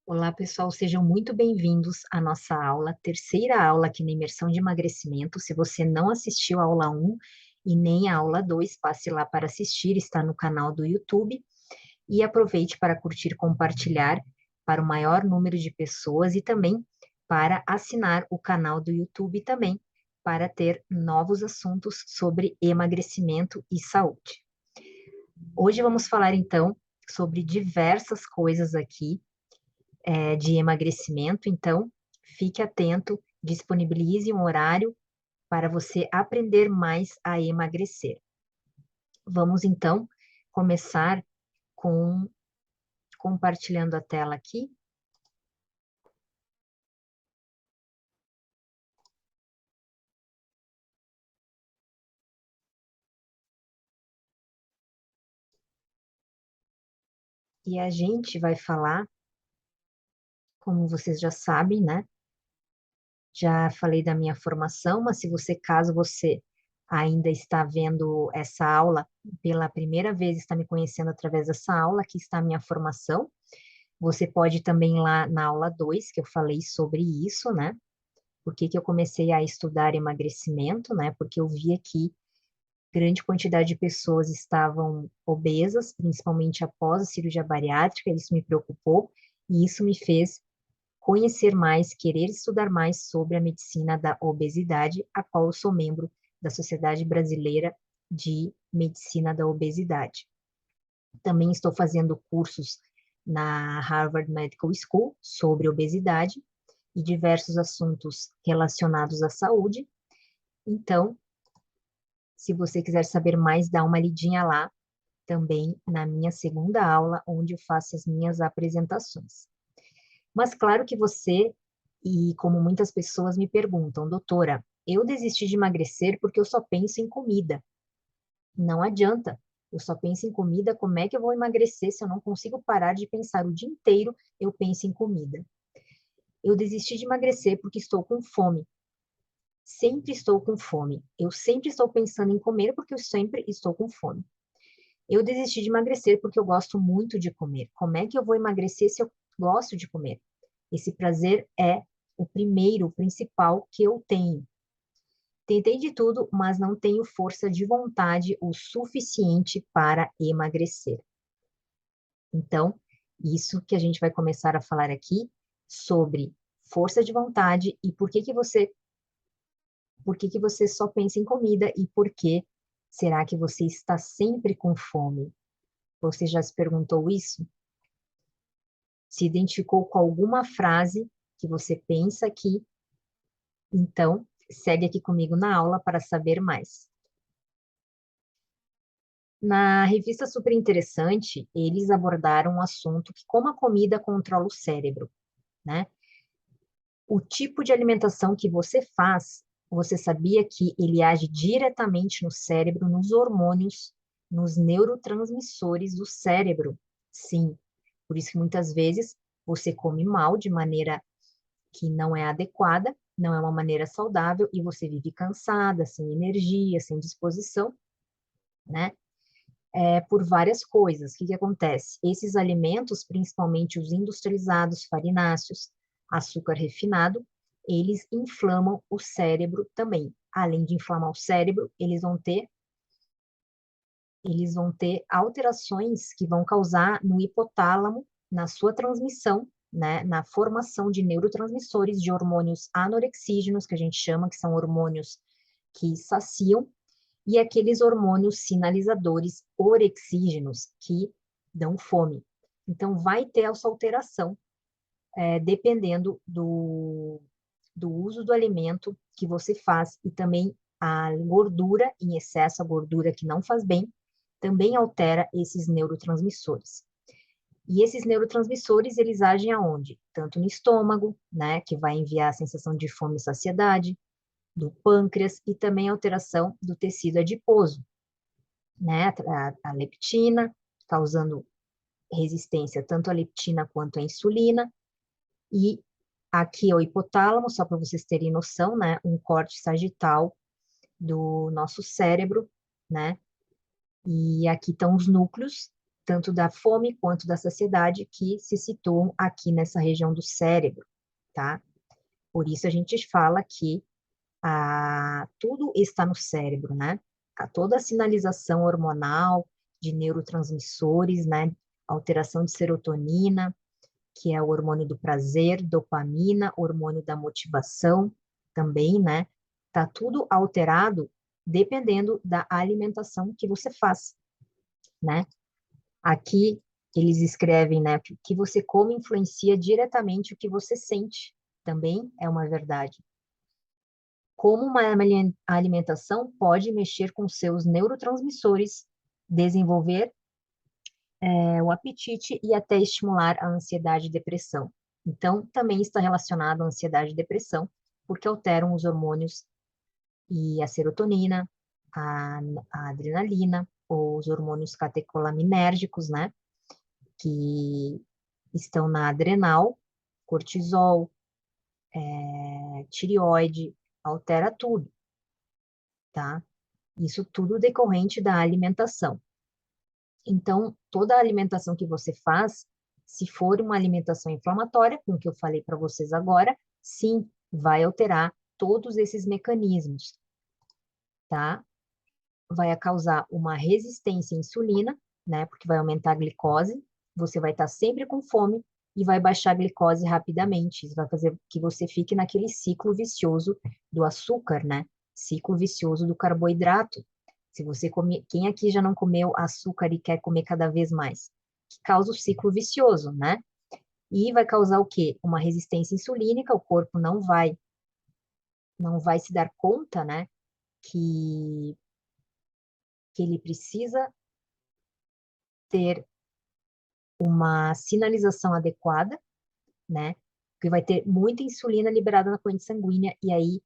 Olá, pessoal, sejam muito bem-vindos à nossa aula, terceira aula aqui na imersão de emagrecimento. Se você não assistiu a aula 1 e nem a aula 2, passe lá para assistir, está no canal do YouTube. E aproveite para curtir e compartilhar para o maior número de pessoas e também para assinar o canal do YouTube também, para ter novos assuntos sobre emagrecimento e saúde. Hoje vamos falar, então, sobre diversas coisas aqui de emagrecimento, então fique atento, disponibilize um horário para você aprender mais a emagrecer. Vamos então começar com compartilhando a tela aqui. E a gente vai falar, como vocês já sabem, né? Já falei da minha formação, mas se você, caso você ainda está vendo essa aula pela primeira vez, está me conhecendo através dessa aula, aqui está a minha formação. Você pode também ir lá na aula 2, que eu falei sobre isso, né? Por que que eu comecei a estudar emagrecimento, né? Porque eu via que grande quantidade de pessoas estavam obesas, principalmente após a cirurgia bariátrica, isso me preocupou, e isso me fez conhecer mais, querer estudar mais sobre a medicina da obesidade, a qual eu sou membro da Sociedade Brasileira de Medicina da Obesidade. Também estou fazendo cursos na Harvard Medical School sobre obesidade e diversos assuntos relacionados à saúde. Então, se você quiser saber mais, dá uma lidinha lá também na minha segunda aula, onde eu faço as minhas apresentações. Mas claro que você, e como muitas pessoas me perguntam, doutora, eu desisti de emagrecer porque eu só penso em comida. Não adianta. Eu só penso em comida, como é que eu vou emagrecer se eu não consigo parar de pensar o dia inteiro, eu penso em comida. Eu desisti de emagrecer porque estou com fome. Sempre estou com fome. Eu sempre estou pensando em comer porque eu sempre estou com fome. Eu desisti de emagrecer porque eu gosto muito de comer. Como é que eu vou emagrecer se eu gosto de comer? Esse prazer é o primeiro, o principal que eu tenho. Tentei de tudo, mas não tenho força de vontade o suficiente para emagrecer. Então, isso que a gente vai começar a falar aqui sobre força de vontade e por que que você só pensa em comida e por que será que você está sempre com fome? Você já se perguntou isso? Se identificou com alguma frase que você pensa aqui? Então, segue aqui comigo na aula para saber mais. Na revista Super Interessante, eles abordaram um assunto que como a comida controla o cérebro, né? O tipo de alimentação que você faz, você sabia que ele age diretamente no cérebro, nos hormônios, nos neurotransmissores do cérebro? Sim. Por isso que muitas vezes você come mal de maneira que não é adequada, não é uma maneira saudável e você vive cansada, sem energia, sem disposição, né? Por várias coisas. O que que acontece? Esses alimentos, principalmente os industrializados, farináceos, açúcar refinado, eles inflamam o cérebro também. Além de inflamar o cérebro, eles vão ter alterações que vão causar no hipotálamo, na sua transmissão, né, na formação de neurotransmissores, de hormônios anorexígenos, que a gente chama, que são hormônios que saciam, e aqueles hormônios sinalizadores orexígenos, que dão fome. Então, vai ter essa alteração, dependendo do uso do alimento que você faz, e também a gordura em excesso, a gordura que não faz bem, também altera esses neurotransmissores. E esses neurotransmissores, eles agem aonde? Tanto no estômago, né, que vai enviar a sensação de fome e saciedade, do pâncreas e também alteração do tecido adiposo, né, a leptina, causando resistência tanto à leptina quanto à insulina, e aqui é o hipotálamo, só para vocês terem noção, né, um corte sagital do nosso cérebro, né, e aqui estão os núcleos, tanto da fome quanto da saciedade, que se situam aqui nessa região do cérebro, tá? Por isso a gente fala que tudo está no cérebro, né? Toda a sinalização hormonal de neurotransmissores, né? Alteração de serotonina, que é o hormônio do prazer, dopamina, hormônio da motivação também, né? Tá tudo alterado dependendo da alimentação que você faz, né? Aqui eles escrevem, né, que o que você come influencia diretamente o que você sente. Também é uma verdade. Como uma alimentação pode mexer com seus neurotransmissores, desenvolver o apetite e até estimular a ansiedade e depressão. Então, também está relacionado à ansiedade e depressão, porque alteram os hormônios e a serotonina, a, a adrenalina, os hormônios catecolaminérgicos, né, que estão na adrenal, cortisol, tireoide, altera tudo, tá? Isso tudo decorrente da alimentação. Então, toda a alimentação que você faz, se for uma alimentação inflamatória, com o que eu falei para vocês agora, sim, vai alterar todos esses mecanismos, tá? Vai causar uma resistência à insulina, né? Porque vai aumentar a glicose, você vai estar sempre com fome e vai baixar a glicose rapidamente. Isso vai fazer que você fique naquele ciclo vicioso do açúcar, né? Ciclo vicioso do carboidrato. Se você come, quem aqui já não comeu açúcar e quer comer cada vez mais? Que causa o ciclo vicioso, né? E vai causar o quê? Uma resistência insulínica, o corpo não vai se dar conta, né, que ele precisa ter uma sinalização adequada, né? Porque vai ter muita insulina liberada na corrente sanguínea e aí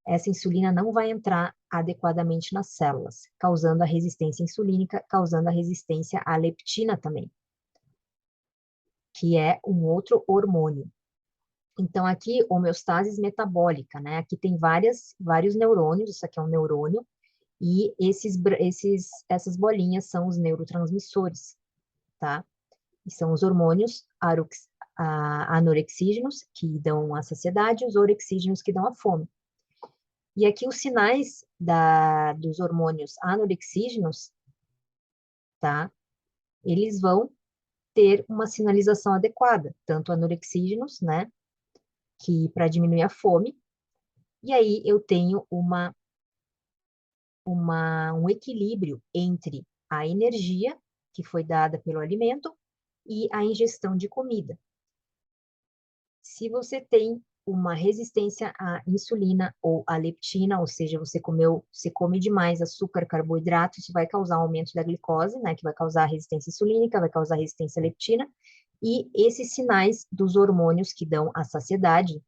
essa insulina não vai entrar adequadamente nas células, causando a resistência insulínica, causando a resistência à leptina também, que é um outro hormônio. Então, aqui, homeostase metabólica, né? Aqui tem vários neurônios, isso aqui é um neurônio, e essas bolinhas são os neurotransmissores, tá? E são os hormônios anorexígenos, que dão a saciedade, e os orexígenos, que dão a fome. E aqui os sinais dos hormônios anorexígenos, tá? Eles vão ter uma sinalização adequada, tanto anorexígenos, né? Que para diminuir a fome, e aí eu tenho um equilíbrio entre a energia que foi dada pelo alimento e a ingestão de comida. Se você tem uma resistência à insulina ou à leptina, ou seja, você come demais açúcar, carboidrato, isso vai causar aumento da glicose, né, que vai causar resistência insulínica, vai causar resistência à leptina, e esses sinais dos hormônios que dão a saciedade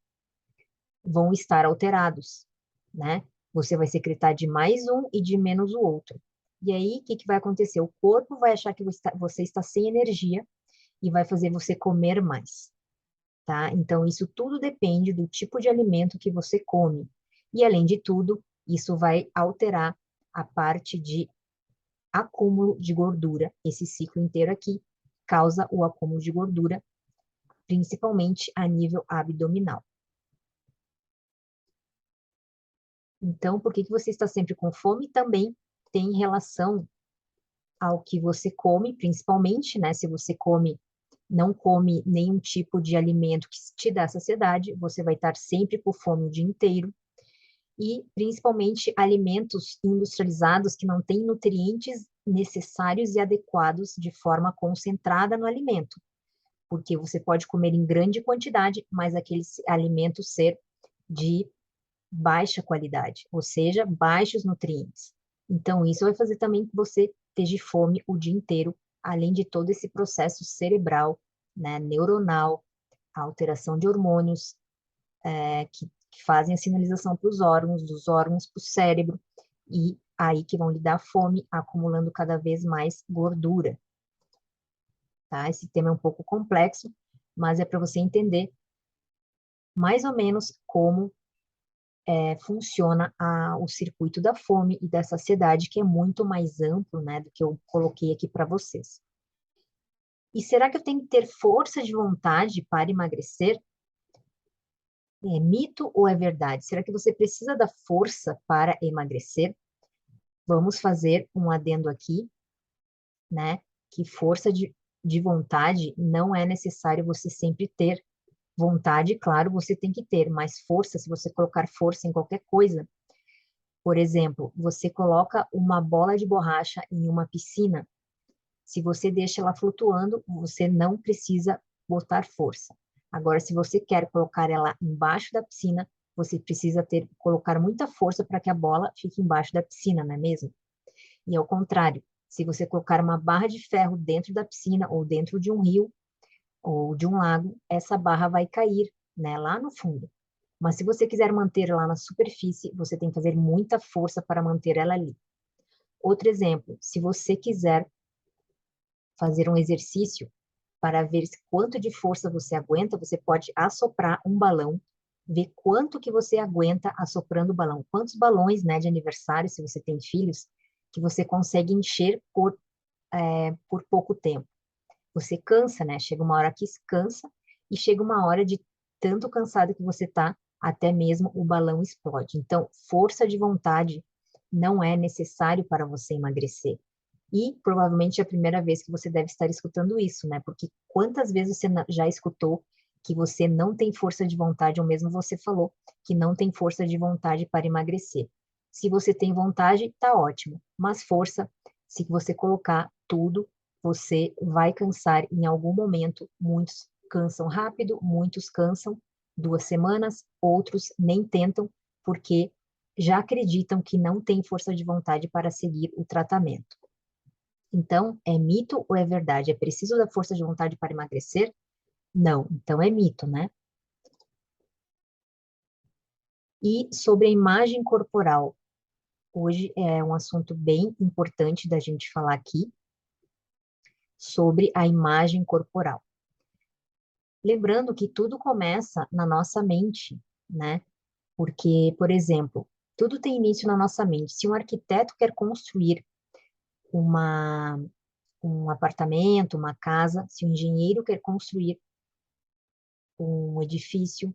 vão estar alterados, né? Você vai secretar de mais um e de menos o outro. E aí, o que vai acontecer? O corpo vai achar que você está sem energia e vai fazer você comer mais, tá? Então, isso tudo depende do tipo de alimento que você come. E, além de tudo, isso vai alterar a parte de acúmulo de gordura. Esse ciclo inteiro aqui causa o acúmulo de gordura, principalmente a nível abdominal. Então, por que você está sempre com fome? Também tem relação ao que você come, principalmente, né? Se você não come nenhum tipo de alimento que te dá saciedade, você vai estar sempre com fome o dia inteiro. E, principalmente, alimentos industrializados que não têm nutrientes necessários e adequados de forma concentrada no alimento. Porque você pode comer em grande quantidade, mas aquele alimento ser de baixa qualidade, ou seja, baixos nutrientes. Então, isso vai fazer também que você esteja fome o dia inteiro, além de todo esse processo cerebral, né, neuronal, a alteração de hormônios, que fazem a sinalização para os órgãos, dos órgãos para o cérebro, e aí que vão lhe dar fome, acumulando cada vez mais gordura. Tá? Esse tema é um pouco complexo, mas é para você entender mais ou menos como funciona o circuito da fome e da saciedade, que é muito mais amplo, né, do que eu coloquei aqui para vocês. E será que eu tenho que ter força de vontade para emagrecer? É mito ou é verdade? Será que você precisa da força para emagrecer? Vamos fazer um adendo aqui, né? Que força de vontade não é necessário você sempre ter. Vontade, claro, você tem que ter, mas força, se você colocar força em qualquer coisa, por exemplo, você coloca uma bola de borracha em uma piscina, se você deixa ela flutuando, você não precisa botar força. Agora, se você quer colocar ela embaixo da piscina, você precisa colocar muita força para que a bola fique embaixo da piscina, não é mesmo? E ao contrário, se você colocar uma barra de ferro dentro da piscina ou dentro de um rio ou de um lago, essa barra vai cair, né, lá no fundo. Mas se você quiser manter lá na superfície, você tem que fazer muita força para manter ela ali. Outro exemplo, se você quiser fazer um exercício para ver quanto de força você aguenta, você pode assoprar um balão, ver quanto que você aguenta assoprando o balão. Quantos balões, né, de aniversário, se você tem filhos, que você consegue encher por pouco tempo. Você cansa, né? Chega uma hora que cansa e chega uma hora de tanto cansado que você tá, até mesmo o balão explode. Então, força de vontade não é necessário para você emagrecer. E provavelmente é a primeira vez que você deve estar escutando isso, né? Porque quantas vezes você já escutou que você não tem força de vontade, ou mesmo você falou que não tem força de vontade para emagrecer. Se você tem vontade, tá ótimo, mas força, se você colocar tudo, você vai cansar em algum momento. Muitos cansam rápido, muitos cansam 2 semanas, outros nem tentam, porque já acreditam que não tem força de vontade para seguir o tratamento. Então, é mito ou é verdade? É preciso da força de vontade para emagrecer? Não, então é mito, né? E sobre a imagem corporal, hoje é um assunto bem importante da gente falar aqui sobre a imagem corporal. Lembrando que tudo começa na nossa mente, né? Porque, por exemplo, tudo tem início na nossa mente. Se um arquiteto quer construir uma, um apartamento, uma casa, se um engenheiro quer construir um edifício,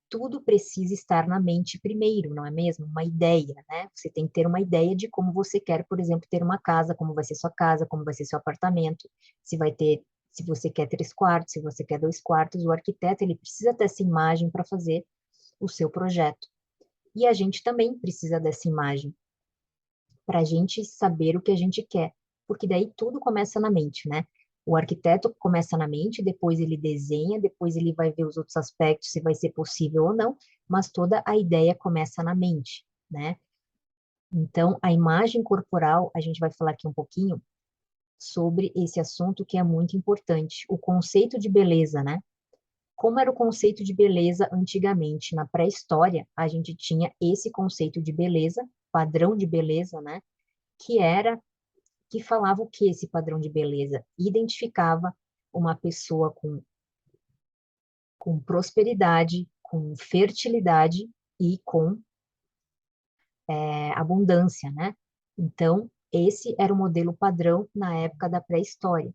tudo precisa estar na mente primeiro, não é mesmo? Uma ideia, né? Você tem que ter uma ideia de como você quer, por exemplo, ter uma casa, como vai ser sua casa, como vai ser seu apartamento, se vai ter, se você quer 3 quartos, se você quer 2 quartos, o arquiteto, ele precisa ter essa imagem para fazer o seu projeto. E a gente também precisa dessa imagem para a gente saber o que a gente quer, porque daí tudo começa na mente, né? O arquiteto começa na mente, depois ele desenha, depois ele vai ver os outros aspectos, se vai ser possível ou não, mas toda a ideia começa na mente, né? Então, a imagem corporal, a gente vai falar aqui um pouquinho sobre esse assunto que é muito importante, o conceito de beleza, né? Como era o conceito de beleza antigamente? Na pré-história, a gente tinha esse conceito de beleza, padrão de beleza, né? Que era que falava o que esse padrão de beleza? Identificava uma pessoa com prosperidade, com fertilidade e com abundância, né? Então, esse era o modelo padrão na época da pré-história.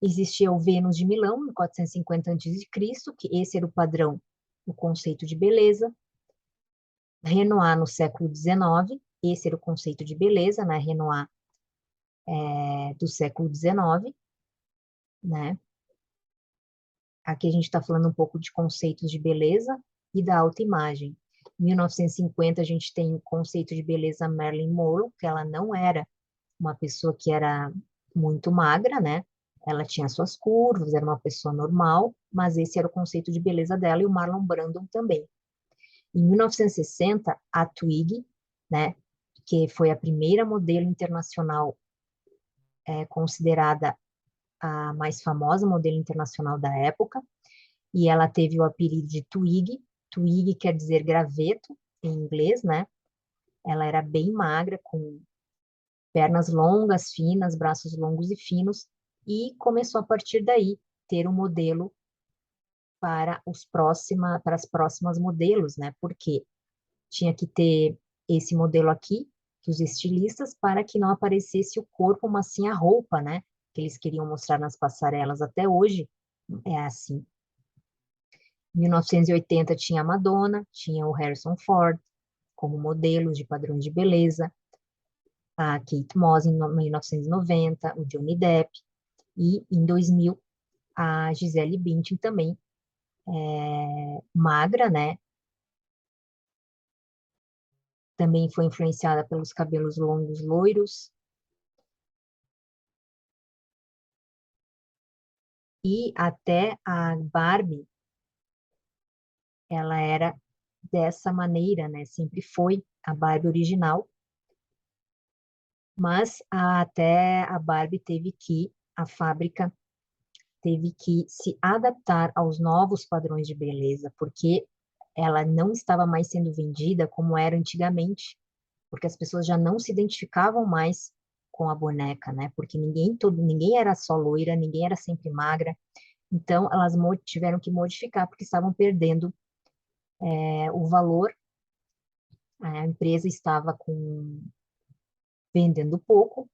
Existia o Vênus de Milão, em 450 a.C., que esse era o padrão, o conceito de beleza. Renoir, no século XIX, esse era o conceito de beleza, né? Renoir do século XIX, né? Aqui a gente está falando um pouco de conceitos de beleza e da autoimagem. Em 1950, a gente tem o conceito de beleza Marilyn Monroe, que ela não era uma pessoa que era muito magra, né? Ela tinha suas curvas, era uma pessoa normal, mas esse era o conceito de beleza dela e o Marlon Brando também. Em 1960, a Twiggy, né, que foi a primeira modelo internacional considerada a mais famosa modelo internacional da época, e ela teve o apelido de Twig. Twig quer dizer graveto em inglês, né? Ela era bem magra, com pernas longas, finas, braços longos e finos, e começou a partir daí ter um modelo para as próximas modelos, né? Porque tinha que ter esse modelo aqui, que os estilistas, para que não aparecesse o corpo, mas sim a roupa, né? que eles queriam mostrar nas passarelas. Até hoje é assim. Em 1980 tinha a Madonna, tinha o Harrison Ford como modelos de padrões de beleza, a Kate Moss em 1990, o Johnny Depp, e em 2000 a Gisele Bündchen também, magra, né? Também foi influenciada pelos cabelos longos loiros. E até a Barbie, ela era dessa maneira, né? Sempre foi a Barbie original, mas até a Barbie a fábrica teve que se adaptar aos novos padrões de beleza, porque ela não estava mais sendo vendida como era antigamente, porque as pessoas já não se identificavam mais com a boneca, né? Porque ninguém era só loira, ninguém era sempre magra, então elas tiveram que modificar porque estavam perdendo o valor. A empresa estava vendendo pouco,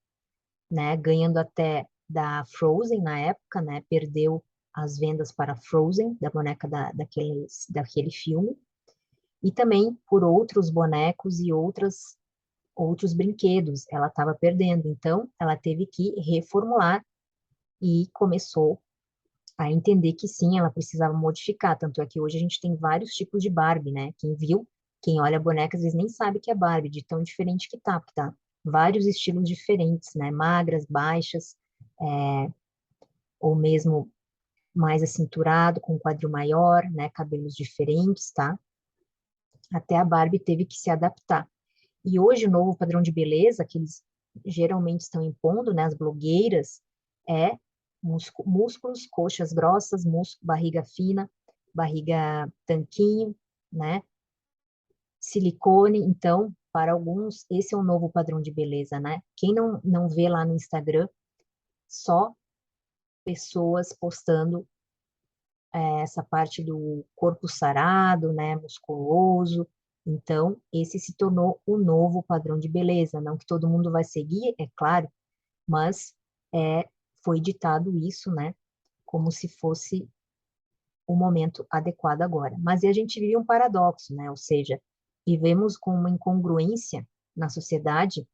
né? Ganhando até da Frozen na época, né? Perdeu as vendas para Frozen, da boneca daquele filme, e também por outros bonecos e outros brinquedos, ela estava perdendo. Então, ela teve que reformular e começou a entender que sim, ela precisava modificar. Tanto é que hoje a gente tem vários tipos de Barbie, né? Quem olha a boneca às vezes nem sabe que é Barbie, de tão diferente que tá, porque tá vários estilos diferentes, né? Magras, baixas, é, ou mesmo mais acinturado, com quadril maior, né? Cabelos diferentes, tá? Até a Barbie teve que se adaptar. E hoje o novo padrão de beleza que eles geralmente estão impondo, né? As blogueiras, é músculos, coxas grossas, barriga fina, barriga tanquinho, né? Silicone. Então, para alguns, esse é o novo padrão de beleza, né? Quem não vê lá no Instagram, só pessoas postando essa parte do corpo sarado, né, musculoso. Então, esse se tornou o novo padrão de beleza. Não que todo mundo vai seguir, é claro, mas foi ditado isso, né, como se fosse o momento adequado agora. Mas a gente vive um paradoxo, né, ou seja, vivemos com uma incongruência na sociedade.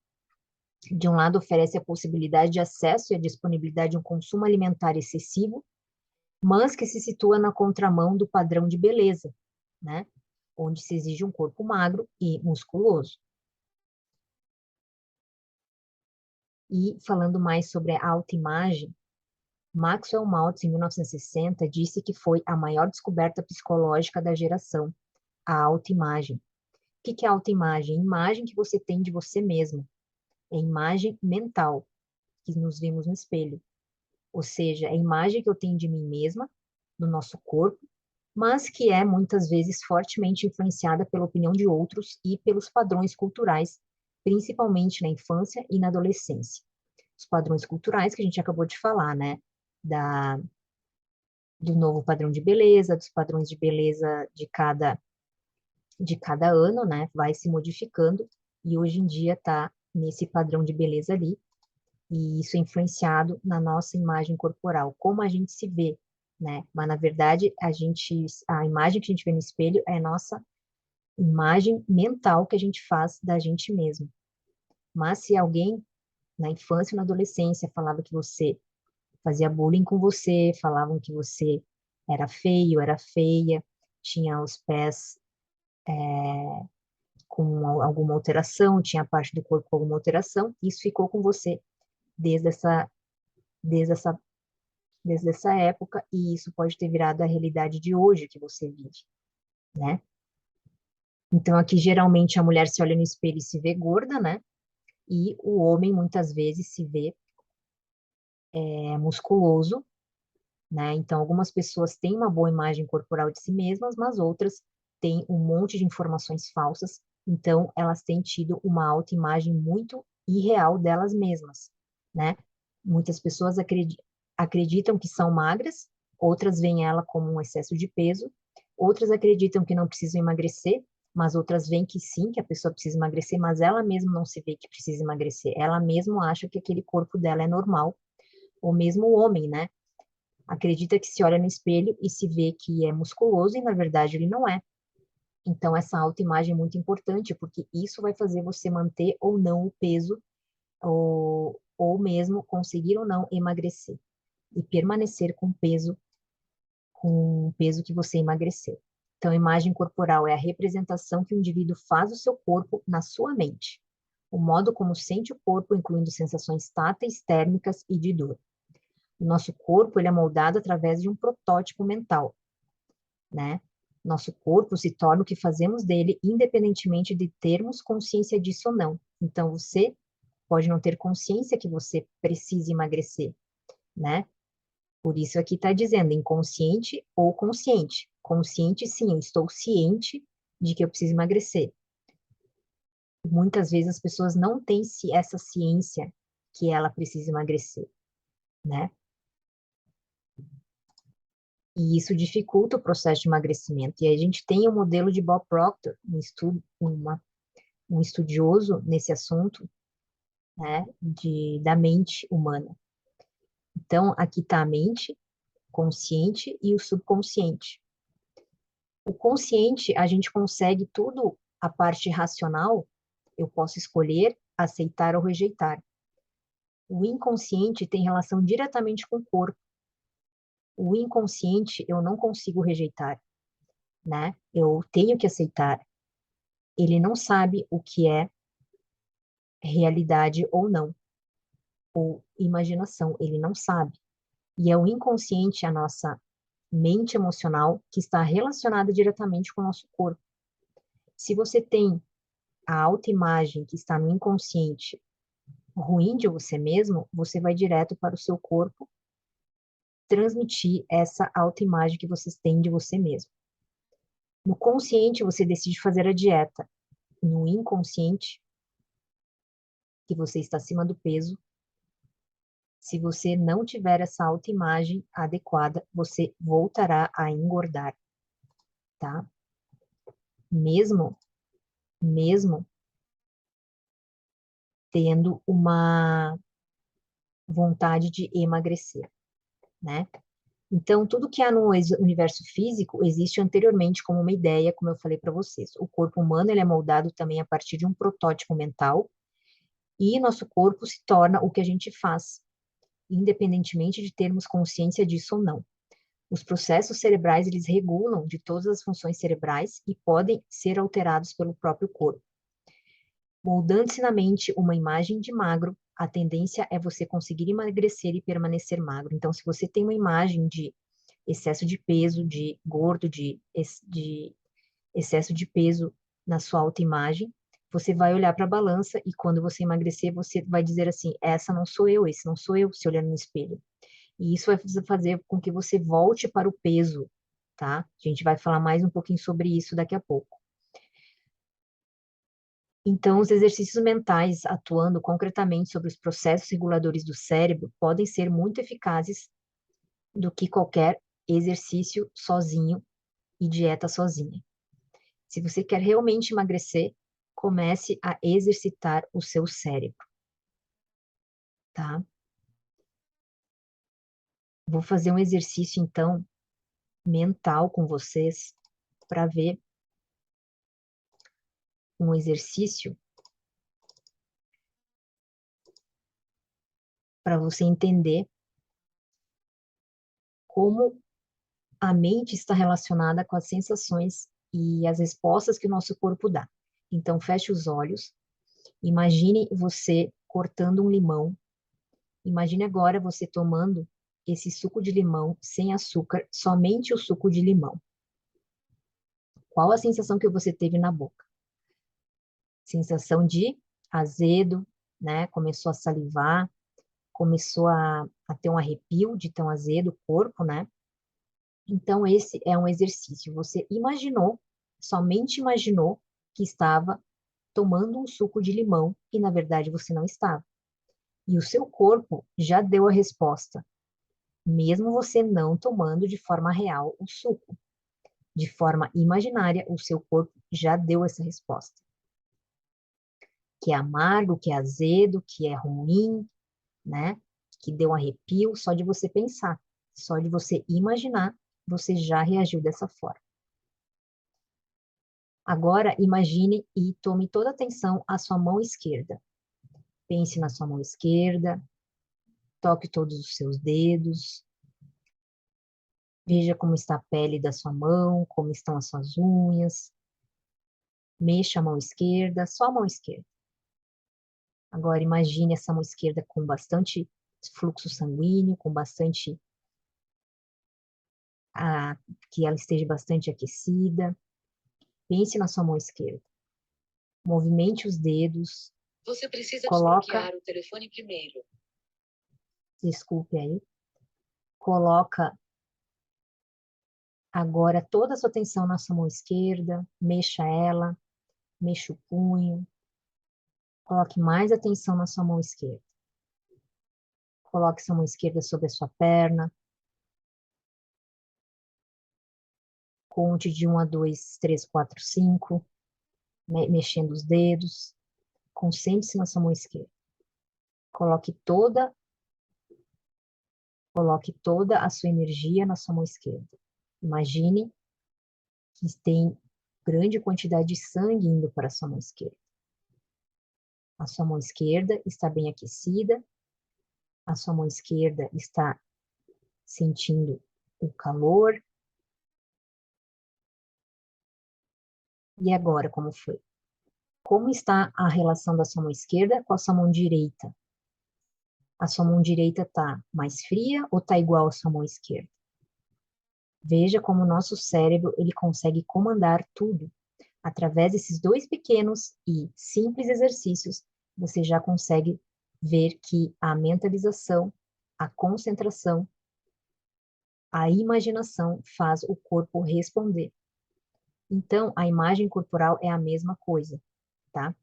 De um lado, oferece a possibilidade de acesso e a disponibilidade de um consumo alimentar excessivo, mas que se situa na contramão do padrão de beleza, né? Onde se exige um corpo magro e musculoso. E falando mais sobre a autoimagem, Maxwell Maltz, em 1960, disse que foi a maior descoberta psicológica da geração, a autoimagem. O que é a autoimagem? Imagem que você tem de você mesmo. É imagem mental, que nos vemos no espelho. Ou seja, é a imagem que eu tenho de mim mesma, do nosso corpo, mas que é muitas vezes fortemente influenciada pela opinião de outros e pelos padrões culturais, principalmente na infância e na adolescência. Os padrões culturais que a gente acabou de falar, né? Da, do novo padrão de beleza, dos padrões de beleza de cada ano, né? Vai se modificando e hoje em dia está nesse padrão de beleza ali, e isso é influenciado na nossa imagem corporal, como a gente se vê, né? Mas na verdade, a imagem que a gente vê no espelho é a nossa imagem mental que a gente faz da gente mesmo. Mas se alguém na infância ou na adolescência falava que você fazia bullying com você, falavam que você era feio, era feia, tinha os pés com alguma alteração, tinha a parte do corpo com alguma alteração, isso ficou com você desde essa, desde essa desde essa época, e isso pode ter virado a realidade de hoje que você vive, né? Então, aqui, geralmente, a mulher se olha no espelho e se vê gorda, né? E o homem, muitas vezes, se vê musculoso, né? Então, algumas pessoas têm uma boa imagem corporal de si mesmas, mas outras têm um monte de informações falsas, então, elas têm tido uma autoimagem muito irreal delas mesmas, né? Muitas pessoas acreditam que são magras, outras veem ela como um excesso de peso, outras acreditam que não precisam emagrecer, mas outras veem que sim, que a pessoa precisa emagrecer, mas ela mesma não se vê que precisa emagrecer, ela mesma acha que aquele corpo dela é normal, ou mesmo o homem, né? Acredita que se olha no espelho e se vê que é musculoso e na verdade ele não é. Então essa autoimagem é muito importante, porque isso vai fazer você manter ou não o peso, ou mesmo conseguir ou não emagrecer e permanecer com o peso que você emagreceu. Então, a imagem corporal é a representação que o indivíduo faz do seu corpo na sua mente. O modo como sente o corpo, incluindo sensações táteis, térmicas e de dor. O nosso corpo ele é moldado através de um protótipo mental, né? Nosso corpo se torna o que fazemos dele, independentemente de termos consciência disso ou não. Então, você pode não ter consciência que você precisa emagrecer, né? Por isso aqui está dizendo inconsciente ou consciente. Consciente, sim, eu estou ciente de que eu preciso emagrecer. Muitas vezes as pessoas não têm essa ciência que ela precisa emagrecer, né? E isso dificulta o processo de emagrecimento. E aí a gente tem o modelo de Bob Proctor, um estudioso nesse assunto, né, da mente humana. Então, aqui está a mente consciente e o subconsciente. O consciente, a gente consegue tudo, a parte racional, eu posso escolher, aceitar ou rejeitar. O inconsciente tem relação diretamente com o corpo. O inconsciente eu não consigo rejeitar, né? Eu tenho que aceitar. Ele não sabe o que é realidade ou não, ou imaginação, ele não sabe. E é o inconsciente, a nossa mente emocional, que está relacionada diretamente com o nosso corpo. Se você tem a autoimagem que está no inconsciente ruim de você mesmo, você vai direto para o seu corpo transmitir essa autoimagem que vocês têm de você mesmo. No consciente, você decide fazer a dieta. No inconsciente, que você está acima do peso, se você não tiver essa autoimagem adequada, você voltará a engordar, tá? Mesmo, mesmo tendo uma vontade de emagrecer, né? Então, tudo que há no universo físico existe anteriormente como uma ideia, como eu falei para vocês. O corpo humano ele é moldado também a partir de um protótipo mental e nosso corpo se torna o que a gente faz, independentemente de termos consciência disso ou não. Os processos cerebrais eles regulam de todas as funções cerebrais e podem ser alterados pelo próprio corpo. Moldando-se na mente uma imagem de magro, a tendência é você conseguir emagrecer e permanecer magro. Então, se você tem uma imagem de excesso de peso, de gordo, de excesso de peso na sua autoimagem, você vai olhar para a balança e quando você emagrecer, você vai dizer assim, essa não sou eu, esse não sou eu, se olhando no espelho. E isso vai fazer com que você volte para o peso, tá? A gente vai falar mais um pouquinho sobre isso daqui a pouco. Então, os exercícios mentais atuando concretamente sobre os processos reguladores do cérebro podem ser muito eficazes do que qualquer exercício sozinho e dieta sozinha. Se você quer realmente emagrecer, comece a exercitar o seu cérebro, tá? Vou fazer um exercício, então, mental com vocês, para ver um exercício para você entender como a mente está relacionada com as sensações e as respostas que o nosso corpo dá. Então, feche os olhos, imagine você cortando um limão, imagine agora você tomando esse suco de limão sem açúcar, somente o suco de limão. Qual a sensação que você teve na boca? Sensação de azedo, né? Começou a salivar, começou a ter um arrepio de tão azedo o corpo, né? Então, esse é um exercício. Você imaginou, somente imaginou que estava tomando um suco de limão e, na verdade, você não estava. E o seu corpo já deu a resposta, mesmo você não tomando de forma real o suco. De forma imaginária, o seu corpo já deu essa resposta. Que é amargo, que é azedo, que é ruim, né? que deu um arrepio só de você pensar, só de você imaginar, você já reagiu dessa forma. Agora, imagine e tome toda a atenção à sua mão esquerda. Pense na sua mão esquerda, toque todos os seus dedos, veja como está a pele da sua mão, como estão as suas unhas. Mexa a mão esquerda, só a mão esquerda. Agora, imagine essa mão esquerda com bastante fluxo sanguíneo, com bastante que ela esteja bastante aquecida. Pense na sua mão esquerda. Movimente os dedos. Você precisa coloca, desbloquear o telefone primeiro. Desculpe aí. Coloca agora toda a sua atenção na sua mão esquerda. Mexa ela. Mexa o punho. Coloque mais atenção na sua mão esquerda. Coloque sua mão esquerda sobre a sua perna. Conte de 1 a 2, 3, 4, 5. Mexendo os dedos. Concentre-se na sua mão esquerda. Coloque toda a sua energia na sua mão esquerda. Imagine que tem grande quantidade de sangue indo para a sua mão esquerda. A sua mão esquerda está bem aquecida. A sua mão esquerda está sentindo o calor. E agora, como foi? Como está a relação da sua mão esquerda com a sua mão direita? A sua mão direita está mais fria ou está igual à sua mão esquerda? Veja como o nosso cérebro ele consegue comandar tudo. Através desses 2 pequenos e simples exercícios, você já consegue ver que a mentalização, a concentração, a imaginação faz o corpo responder. Então, a imagem corporal é a mesma coisa, tá?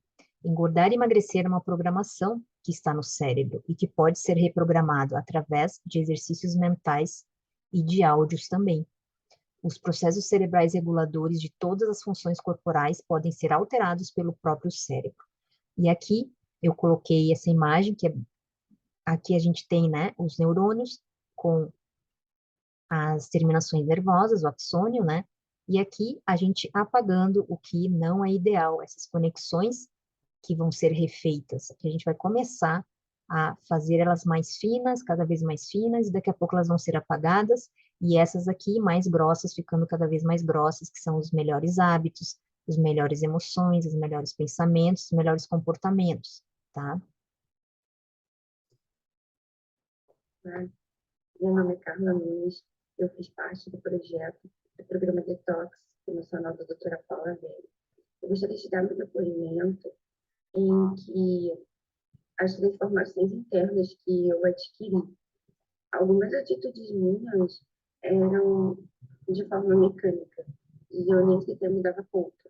Engordar e emagrecer é uma programação que está no cérebro e que pode ser reprogramado através de exercícios mentais e de áudios também. Os processos cerebrais reguladores de todas as funções corporais podem ser alterados pelo próprio cérebro. E aqui eu coloquei essa imagem, aqui a gente tem, né, os neurônios com as terminações nervosas, o axônio, né? E aqui a gente apagando o que não é ideal, essas conexões que vão ser refeitas, que a gente vai começar a fazer elas mais finas, cada vez mais finas, e daqui a pouco elas vão ser apagadas, e essas aqui mais grossas, ficando cada vez mais grossas, que são os melhores hábitos, as melhores emoções, os melhores pensamentos, os melhores comportamentos, tá? Meu nome é Carla Nunes, eu fiz parte do projeto do programa Detox emocional da doutora Paula Velho. Eu gostaria de dar um depoimento em que as transformações internas que eu adquiri, algumas atitudes minhas eram de forma mecânica e eu nem sequer me dava conta.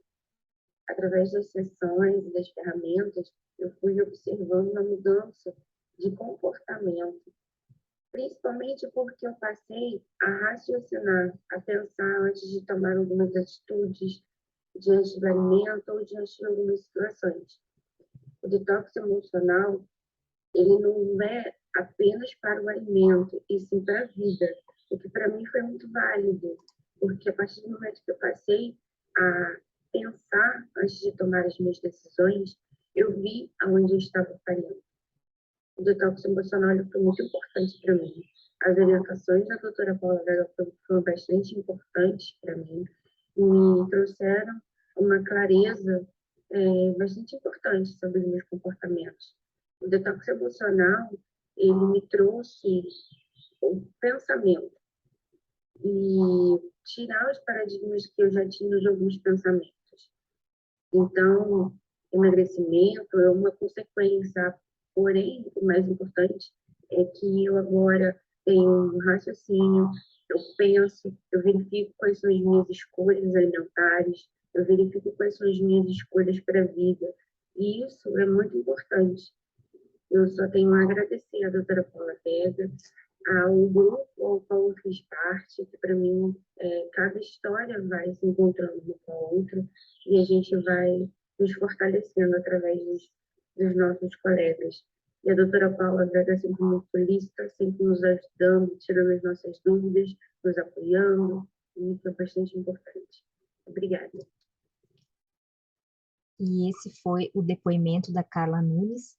Através das sessões e das ferramentas, eu fui observando uma mudança de comportamento, principalmente porque eu passei a raciocinar, a pensar antes de tomar algumas atitudes diante do alimento ou diante de algumas situações. O detox emocional, ele não é apenas para o alimento, e sim para a vida, o que para mim foi muito válido, porque a partir do momento que eu passei a pensar antes de tomar as minhas decisões, eu vi aonde eu estava falhando. O detox emocional foi muito importante para mim. As orientações da doutora Paula Vega foram bastante importantes para mim e me trouxeram uma clareza bastante importante sobre os meus comportamentos. O detox emocional, ele me trouxe o pensamento e tirar os paradigmas que eu já tinha de alguns pensamentos. Então, emagrecimento é uma consequência, porém, o mais importante é que eu agora tenho um raciocínio, eu penso, eu verifico quais são as minhas escolhas alimentares, eu verifico quais são as minhas escolhas para a vida. E isso é muito importante. Eu só tenho a agradecer à doutora Paula Vega, ao grupo ao qual eu fiz parte, que para mim cada história vai se encontrando uma com a outra e a gente vai nos fortalecendo através dos nossos colegas. E a doutora Paula Vega é sempre muito solícita, sempre nos ajudando, tirando as nossas dúvidas, nos apoiando, e foi bastante importante. Obrigada. E esse foi o depoimento da Carla Nunes,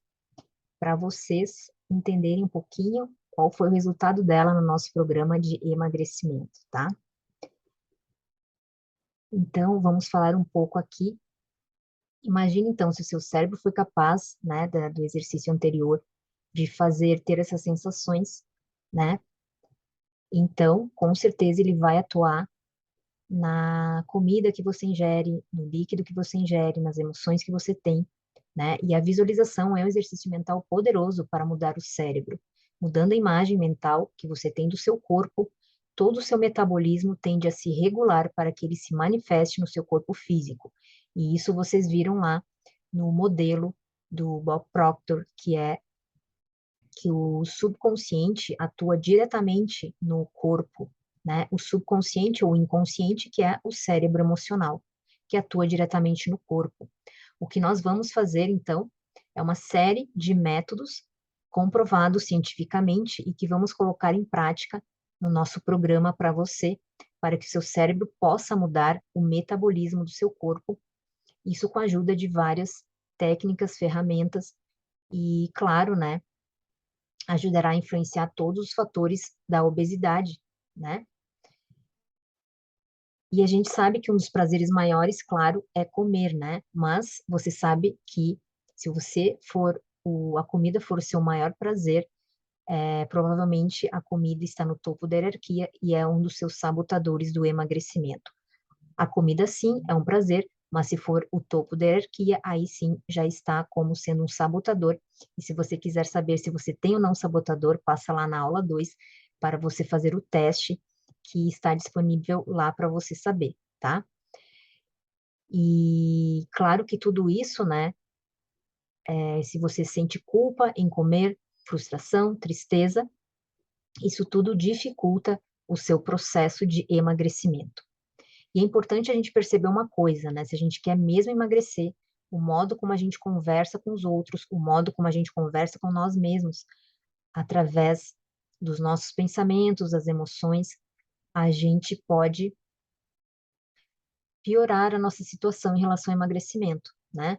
para vocês entenderem um pouquinho qual foi o resultado dela no nosso programa de emagrecimento, tá? Então, vamos falar um pouco aqui. Imagine, então, se o seu cérebro foi capaz, né, do exercício anterior, de ter essas sensações, né? Então, com certeza, ele vai atuar na comida que você ingere, no líquido que você ingere, nas emoções que você tem, né? E a visualização é um exercício mental poderoso para mudar o cérebro. Mudando a imagem mental que você tem do seu corpo, todo o seu metabolismo tende a se regular para que ele se manifeste no seu corpo físico. E isso vocês viram lá no modelo do Bob Proctor, que é que o subconsciente atua diretamente no corpo, né? O subconsciente ou inconsciente, que é o cérebro emocional, que atua diretamente no corpo. O que nós vamos fazer, então, é uma série de métodos comprovados cientificamente e que vamos colocar em prática no nosso programa para você, para que seu cérebro possa mudar o metabolismo do seu corpo, isso com a ajuda de várias técnicas, ferramentas e, claro, né, ajudará a influenciar todos os fatores da obesidade, né? E a gente sabe que um dos prazeres maiores, claro, é comer, né? Mas você sabe que se você for a comida for o seu maior prazer, provavelmente a comida está no topo da hierarquia e é um dos seus sabotadores do emagrecimento. A comida, sim, é um prazer, mas se for o topo da hierarquia, aí sim já está como sendo um sabotador. E se você quiser saber se você tem ou não sabotador, passa lá na aula 2 para você fazer o teste que está disponível lá para você saber, tá? E claro que tudo isso, né? Se você sente culpa em comer, frustração, tristeza, isso tudo dificulta o seu processo de emagrecimento. E é importante a gente perceber uma coisa, né? Se a gente quer mesmo emagrecer, o modo como a gente conversa com os outros, o modo como a gente conversa com nós mesmos, através dos nossos pensamentos, das emoções, a gente pode piorar a nossa situação em relação ao emagrecimento, né?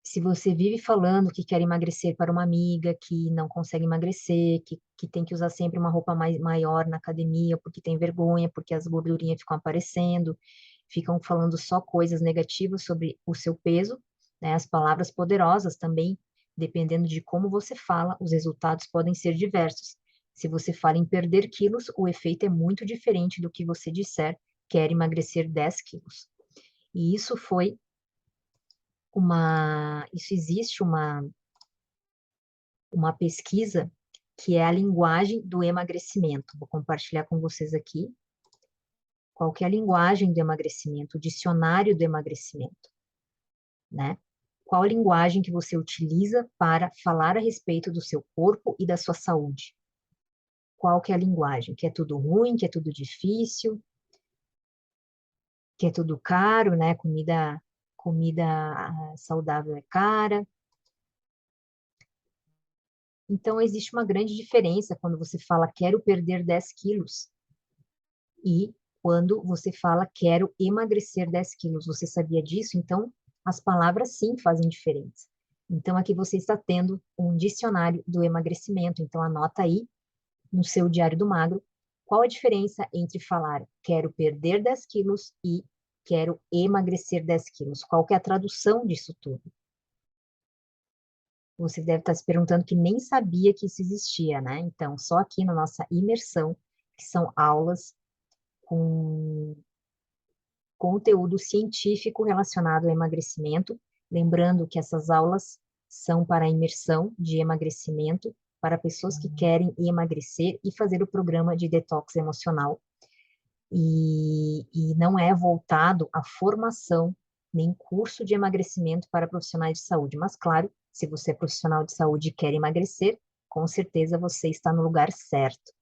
Se você vive falando que quer emagrecer para uma amiga que não consegue emagrecer, que tem que usar sempre uma roupa maior na academia porque tem vergonha, porque as gordurinhas ficam aparecendo, ficam falando só coisas negativas sobre o seu peso, né? As palavras poderosas também, dependendo de como você fala, os resultados podem ser diversos. Se você fala em perder quilos, o efeito é muito diferente do que você disser quer emagrecer 10 quilos. E isso existe uma pesquisa que é a linguagem do emagrecimento. Vou compartilhar com vocês aqui. Qual que é a linguagem do emagrecimento? O dicionário do emagrecimento, né? Qual a linguagem que você utiliza para falar a respeito do seu corpo e da sua saúde? Qual que é a linguagem? Que é tudo ruim, que é tudo difícil, que é tudo caro, né? Comida saudável é cara. Então, existe uma grande diferença quando você fala quero perder 10 quilos e quando você fala quero emagrecer 10 quilos. Você sabia disso? Então, as palavras sim fazem diferença. Então, aqui você está tendo um dicionário do emagrecimento. Então, anota aí no seu Diário do Magro qual a diferença entre falar quero perder 10 quilos e quero emagrecer 10 quilos. Qual que é a tradução disso tudo? Você deve estar se perguntando que nem sabia que isso existia, né? Então, só aqui na nossa imersão, que são aulas com conteúdo científico relacionado ao emagrecimento. Lembrando que essas aulas são para imersão de emagrecimento, para pessoas que querem emagrecer e fazer o programa de detox emocional. E não é voltado à formação, nem curso de emagrecimento para profissionais de saúde. Mas, claro, se você é profissional de saúde e quer emagrecer, com certeza você está no lugar certo.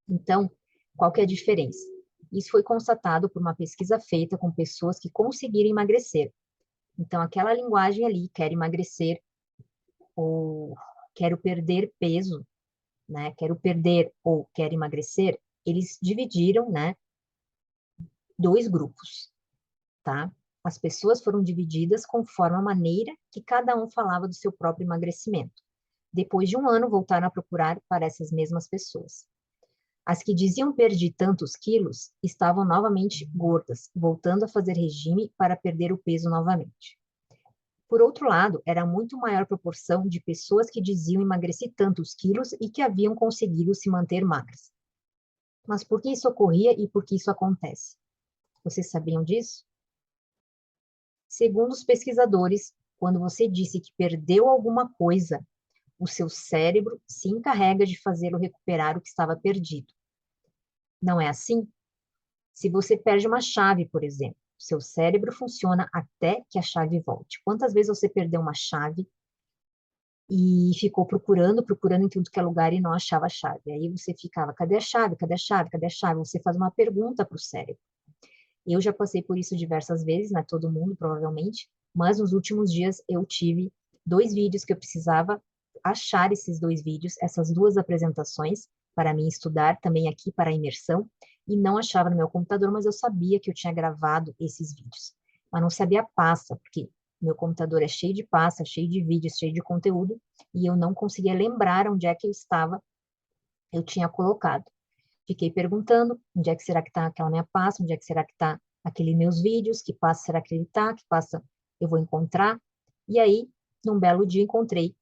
Então, qual que é a diferença? Isso foi constatado por uma pesquisa feita com pessoas que conseguiram emagrecer. Então, aquela linguagem ali, quero emagrecer ou quero perder peso, né? Quero perder ou quero emagrecer, eles dividiram, né, dois grupos, tá? As pessoas foram divididas conforme a maneira que cada um falava do seu próprio emagrecimento. Depois de um ano, voltaram a procurar para essas mesmas pessoas. As que diziam perdi tantos quilos estavam novamente gordas, voltando a fazer regime para perder o peso novamente. Por outro lado, era muito maior proporção de pessoas que diziam emagreci tantos quilos e que haviam conseguido se manter magras. Mas por que isso ocorria e por que isso acontece? Vocês sabiam disso? Segundo os pesquisadores, quando você disse que perdeu alguma coisa, o seu cérebro se encarrega de fazê-lo recuperar o que estava perdido. Não é assim? Se você perde uma chave, por exemplo, seu cérebro funciona até que a chave volte. Quantas vezes você perdeu uma chave e ficou procurando, procurando em tudo que é lugar e não achava a chave? Aí você ficava, cadê a chave? Cadê a chave? Cadê a chave? Você faz uma pergunta para o cérebro. Eu já passei por isso diversas vezes, não é todo mundo, provavelmente, mas nos últimos dias eu tive 2 vídeos que eu precisava achar esses 2 vídeos, essas 2 apresentações, para mim estudar também aqui para a imersão, e não achava no meu computador, mas eu sabia que eu tinha gravado esses vídeos. Mas não sabia a pasta, porque meu computador é cheio de pasta, cheio de vídeos, cheio de conteúdo, e eu não conseguia lembrar onde é que eu tinha colocado. Fiquei perguntando, onde é que será que está aquela minha pasta, onde é que será que está aqueles meus vídeos, que pasta será que ele está, que pasta eu vou encontrar. E aí, num belo dia, encontrei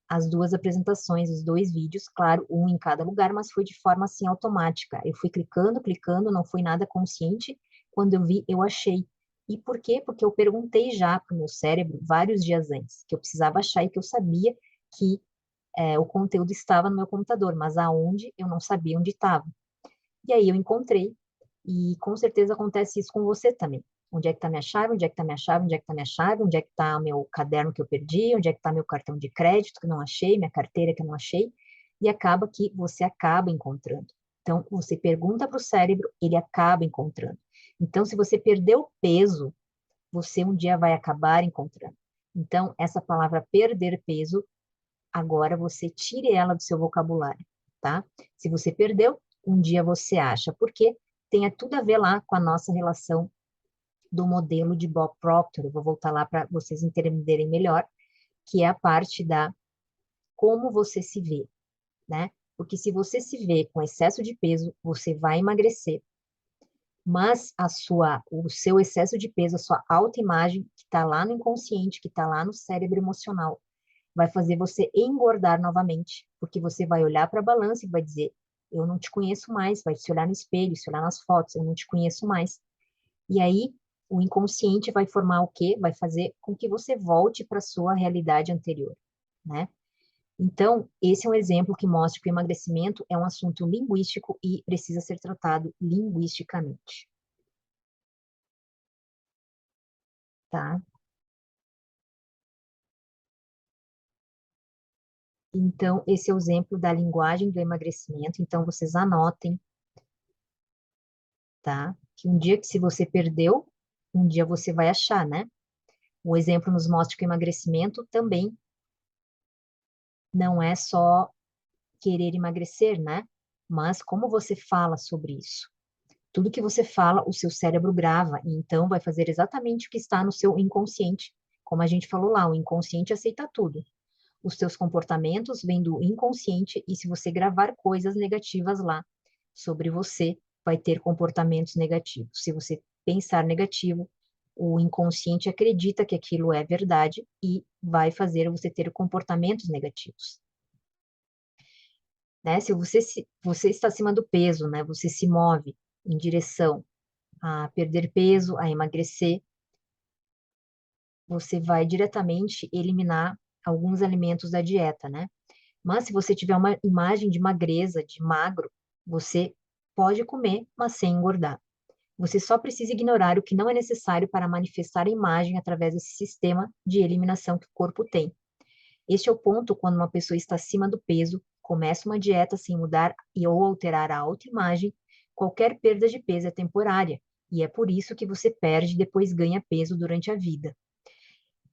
as 2 apresentações, os 2 vídeos, claro, um em cada lugar, mas foi de forma assim automática. Eu fui clicando, clicando, não foi nada consciente. Quando eu vi, eu achei. E por quê? Porque eu perguntei já para o meu cérebro vários dias antes, que eu precisava achar e que eu sabia que o conteúdo estava no meu computador, mas aonde eu não sabia onde estava. E aí eu encontrei, e com certeza acontece isso com você também. Onde é que está minha chave? Onde é que está minha chave? Onde é que está minha chave? Onde é que está meu caderno que eu perdi? Onde é que está meu cartão de crédito que eu não achei? Minha carteira que eu não achei? E acaba que você acaba encontrando. Então, você pergunta para o cérebro, ele acaba encontrando. Então, se você perdeu peso, você um dia vai acabar encontrando. Então, essa palavra perder peso agora você tire ela do seu vocabulário, tá? Se você perdeu, um dia você acha, porque tem tudo a ver lá com a nossa relação do modelo de Bob Proctor. Eu vou voltar lá para vocês entenderem melhor, que é a parte da como você se vê, né? Porque se você se vê com excesso de peso, você vai emagrecer, mas o seu excesso de peso, a sua autoimagem, que está lá no inconsciente, que está lá no cérebro emocional, vai fazer você engordar novamente, porque você vai olhar para a balança e vai dizer, eu não te conheço mais, vai se olhar no espelho, se olhar nas fotos, eu não te conheço mais. E aí, o inconsciente vai formar o quê? Vai fazer com que você volte para a sua realidade anterior, né? Então, esse é um exemplo que mostra que o emagrecimento é um assunto linguístico e precisa ser tratado linguisticamente, tá? Então, esse é o exemplo da linguagem do emagrecimento. Então, vocês anotem, tá? Que um dia que se você perdeu, um dia você vai achar, né? O exemplo nos mostra que o emagrecimento também não é só querer emagrecer, né? Mas como você fala sobre isso. Tudo que você fala, o seu cérebro grava, e então vai fazer exatamente o que está no seu inconsciente. Como a gente falou lá, o inconsciente aceita tudo. Os seus comportamentos vêm do inconsciente, e se você gravar coisas negativas lá sobre você, vai ter comportamentos negativos. Se você pensar negativo, o inconsciente acredita que aquilo é verdade e vai fazer você ter comportamentos negativos. Né? Se você está acima do peso, né? Você se move em direção a perder peso, a emagrecer, você vai diretamente eliminar alguns alimentos da dieta, né? Mas se você tiver uma imagem de magreza, de magro, você pode comer, mas sem engordar. Você só precisa ignorar o que não é necessário para manifestar a imagem através desse sistema de eliminação que o corpo tem. Este é o ponto quando uma pessoa está acima do peso, começa uma dieta sem mudar ou alterar a autoimagem, qualquer perda de peso é temporária, E é por isso que você perde e depois ganha peso durante a vida.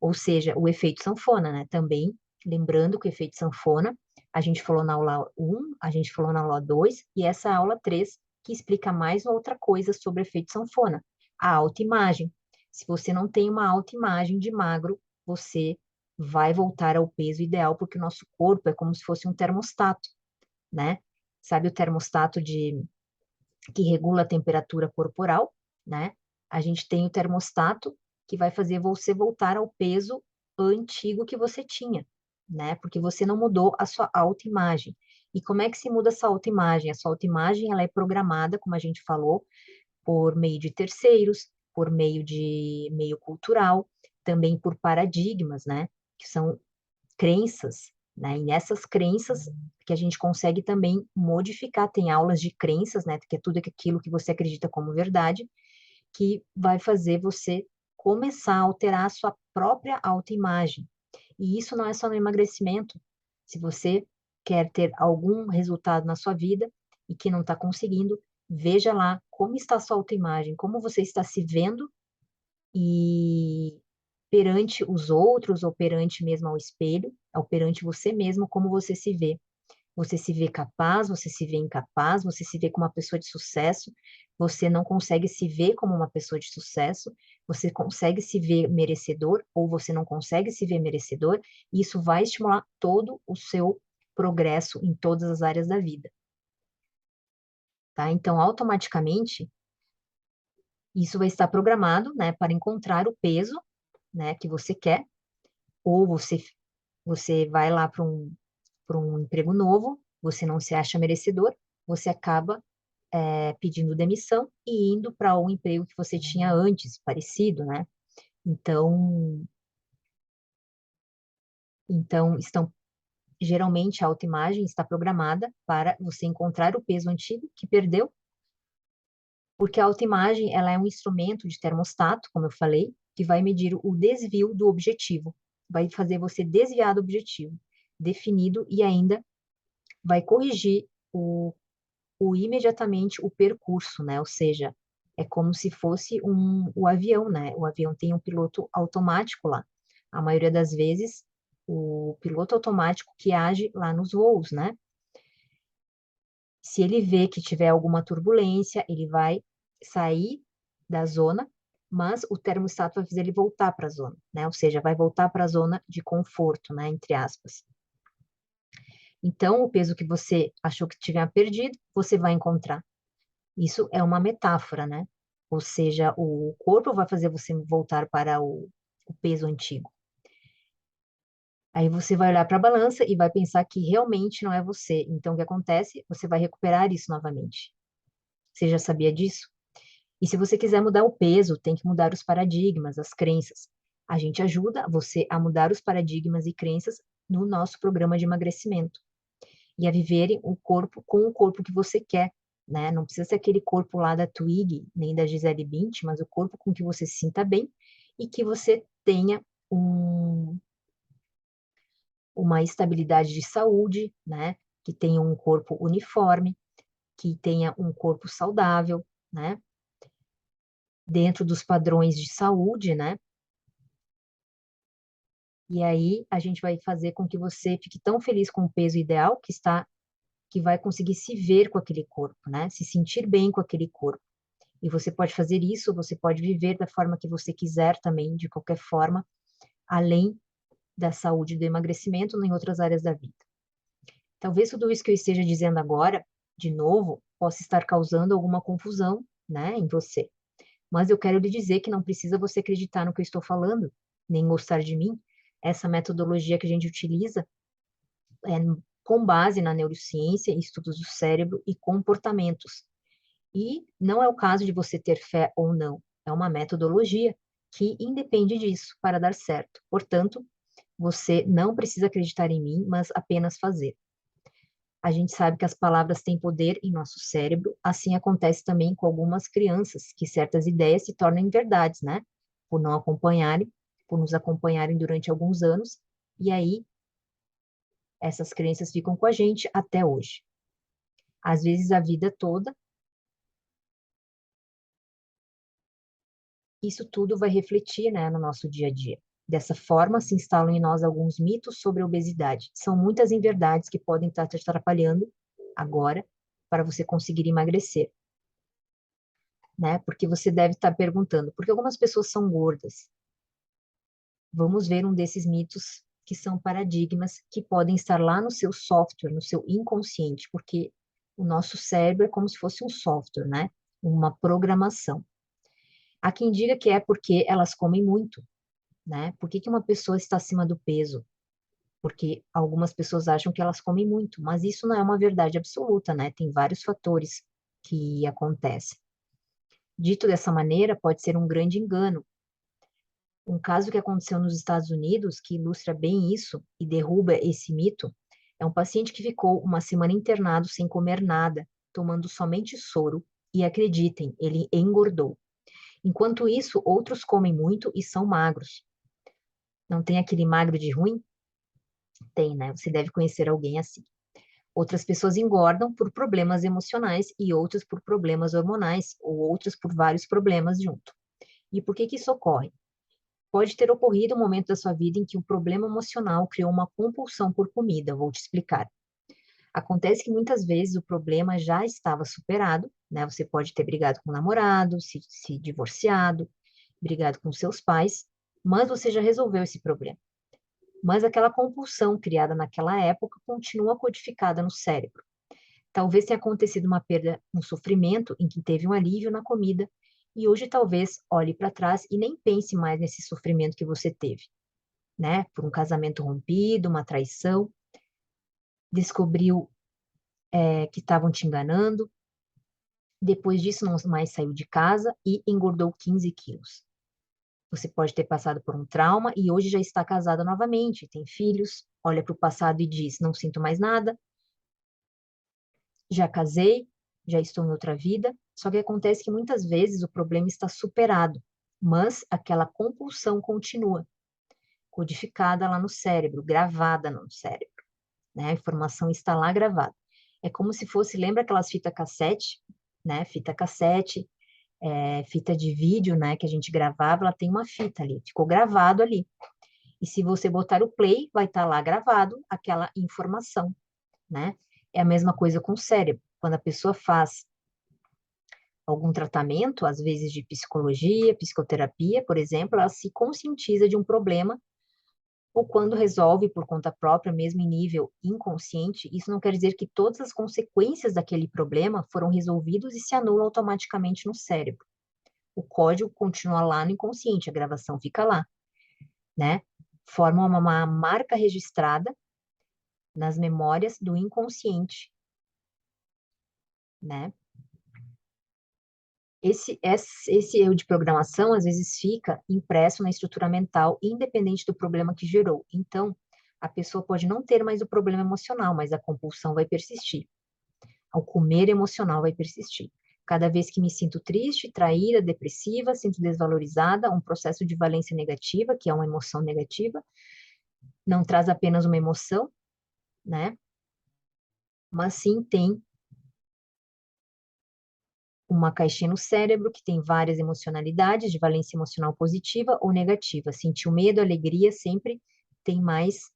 Ou seja, o efeito sanfona, né? Também, lembrando que o efeito sanfona, a gente falou na aula 1, a gente falou na aula 2, e essa aula 3, que explica mais outra coisa sobre o efeito sanfona, a autoimagem. Se você não tem uma autoimagem de magro, você vai voltar ao peso ideal, porque o nosso corpo é como se fosse um termostato, né? Sabe o termostato que regula a temperatura corporal, né? A gente tem o termostato que vai fazer você voltar ao peso antigo que você tinha, né? Porque você não mudou a sua autoimagem. E como é que se muda essa autoimagem? A sua autoimagem, ela é programada, como a gente falou, por meio de terceiros, por meio de meio cultural, também por paradigmas, né? Que são crenças, né? E nessas crenças que a gente consegue também modificar, tem aulas de crenças, né? Que é tudo aquilo que você acredita como verdade, que vai fazer você começar a alterar a sua própria autoimagem. E isso não é só no emagrecimento. Se você quer ter algum resultado na sua vida e que não está conseguindo, veja lá como está a sua autoimagem, como você está se vendo e perante os outros ou perante mesmo ao espelho, ou perante você mesmo, como você se vê. Você se vê capaz, você se vê incapaz, você se vê como uma pessoa de sucesso, você não consegue se ver como uma pessoa de sucesso, você consegue se ver merecedor ou você não consegue se ver merecedor, e isso vai estimular todo o seu progresso em todas as áreas da vida, tá? Então, automaticamente, isso vai estar programado, né, para encontrar o peso, né, que você quer, ou você vai lá para um emprego novo, você não se acha merecedor, você acaba pedindo demissão e indo para um emprego que você tinha antes, parecido, né? Então, então geralmente a autoimagem está programada para você encontrar o peso antigo que perdeu, porque a autoimagem ela é um instrumento de termostato, como eu falei, que vai medir o desvio do objetivo, vai fazer você desviar do objetivo definido e ainda vai corrigir o imediatamente o percurso, né? Ou seja, é como se fosse o avião, né? O avião tem um piloto automático lá. A maioria das vezes, o piloto automático que age lá nos voos, né? Se ele vê que tiver alguma turbulência, ele vai sair da zona, mas o termostato vai fazer ele voltar para a zona, né? Ou seja, vai voltar para a zona de conforto, né? Entre aspas. Então, o peso que você achou que tinha perdido, você vai encontrar. Isso é uma metáfora, né? Ou seja, o corpo vai fazer você voltar para o peso antigo. Aí você vai olhar para a balança e vai pensar que realmente não é você. Então, o que acontece? Você vai recuperar isso novamente. Você já sabia disso? E se você quiser mudar o peso, tem que mudar os paradigmas, as crenças. A gente ajuda você a mudar os paradigmas e crenças no nosso programa de emagrecimento e a viverem o corpo com o corpo que você quer, né? Não precisa ser aquele corpo lá da Twig, nem da Gisele Bündchen, mas o corpo com que você se sinta bem e que você tenha uma estabilidade de saúde, né? Que tenha um corpo uniforme, que tenha um corpo saudável, né? Dentro dos padrões de saúde, né? E aí a gente vai fazer com que você fique tão feliz com o peso ideal que vai conseguir se ver com aquele corpo, né? Se sentir bem com aquele corpo. E você pode fazer isso, você pode viver da forma que você quiser também, de qualquer forma, além da saúde e do emagrecimento em outras áreas da vida. Talvez tudo isso que eu esteja dizendo agora, de novo, possa estar causando alguma confusão, né, em você. Mas eu quero lhe dizer que não precisa você acreditar no que eu estou falando, nem gostar de mim. Essa metodologia que a gente utiliza é com base na neurociência, estudos do cérebro e comportamentos. E não é o caso de você ter fé ou não, é uma metodologia que independe disso para dar certo. Portanto, você não precisa acreditar em mim, mas apenas fazer. A gente sabe que as palavras têm poder em nosso cérebro, assim acontece também com algumas crianças, que certas ideias se tornam verdades, né? Por não acompanharem, por nos acompanharem durante alguns anos, e aí essas crenças ficam com a gente até hoje. Às vezes a vida toda isso tudo vai refletir, né, no nosso dia a dia. Dessa forma, se instalam em nós alguns mitos sobre a obesidade. São muitas inverdades que podem estar te atrapalhando agora para você conseguir emagrecer, né? Porque você deve estar perguntando, por que algumas pessoas são gordas? Vamos ver um desses mitos que são paradigmas que podem estar lá no seu software, no seu inconsciente, porque o nosso cérebro é como se fosse um software, né? Uma programação. Há quem diga que é porque elas comem muito, né? Por que que uma pessoa está acima do peso? Porque algumas pessoas acham que elas comem muito, mas isso não é uma verdade absoluta, né? Tem vários fatores que acontecem. Dito dessa maneira, pode ser um grande engano. Um caso que aconteceu nos Estados Unidos, que ilustra bem isso e derruba esse mito, é um paciente que ficou uma semana internado sem comer nada, tomando somente soro, e acreditem, ele engordou. Enquanto isso, outros comem muito e são magros. Não tem aquele magro de ruim? Tem, né? Você deve conhecer alguém assim. Outras pessoas engordam por problemas emocionais e outras por problemas hormonais, ou outras por vários problemas junto. E por que que isso ocorre? Pode ter ocorrido um momento da sua vida em que um problema emocional criou uma compulsão por comida, vou te explicar. Acontece que muitas vezes o problema já estava superado, né? Você pode ter brigado com o namorado, se divorciado, brigado com seus pais, mas você já resolveu esse problema. Mas aquela compulsão criada naquela época continua codificada no cérebro. Talvez tenha acontecido uma perda, um sofrimento em que teve um alívio na comida, e hoje talvez olhe para trás e nem pense mais nesse sofrimento que você teve, né? Por um casamento rompido, uma traição, descobriu que estavam te enganando, depois disso não mais saiu de casa e engordou 15 quilos. Você pode ter passado por um trauma e hoje já está casada novamente, tem filhos, olha para o passado e diz: não sinto mais nada, já casei, já estou em outra vida. Só que acontece que muitas vezes o problema está superado, mas aquela compulsão continua, codificada lá no cérebro, gravada no cérebro, né? A informação está lá gravada. É como se fosse, lembra aquelas fitas cassete, né? Fita cassete, fita de vídeo, né? Que a gente gravava, ela tem uma fita ali, ficou gravado ali. E se você botar o play, vai estar lá gravado aquela informação, né? É a mesma coisa com o cérebro. Quando a pessoa faz algum tratamento, às vezes de psicologia, psicoterapia, por exemplo, ela se conscientiza de um problema, ou quando resolve por conta própria, mesmo em nível inconsciente, isso não quer dizer que todas as consequências daquele problema foram resolvidas e se anulam automaticamente no cérebro. O código continua lá no inconsciente, a gravação fica lá, né? Forma uma marca registrada nas memórias do inconsciente, né? Esse erro de programação, às vezes, fica impresso na estrutura mental, independente do problema que gerou. Então, a pessoa pode não ter mais o problema emocional, mas a compulsão vai persistir. O comer emocional vai persistir. Cada vez que me sinto triste, traída, depressiva, sinto desvalorizada, um processo de valência negativa, que é uma emoção negativa, não traz apenas uma emoção, né? Mas sim tem uma caixinha no cérebro que tem várias emocionalidades de valência emocional positiva ou negativa. Sentir o medo, a alegria sempre tem mais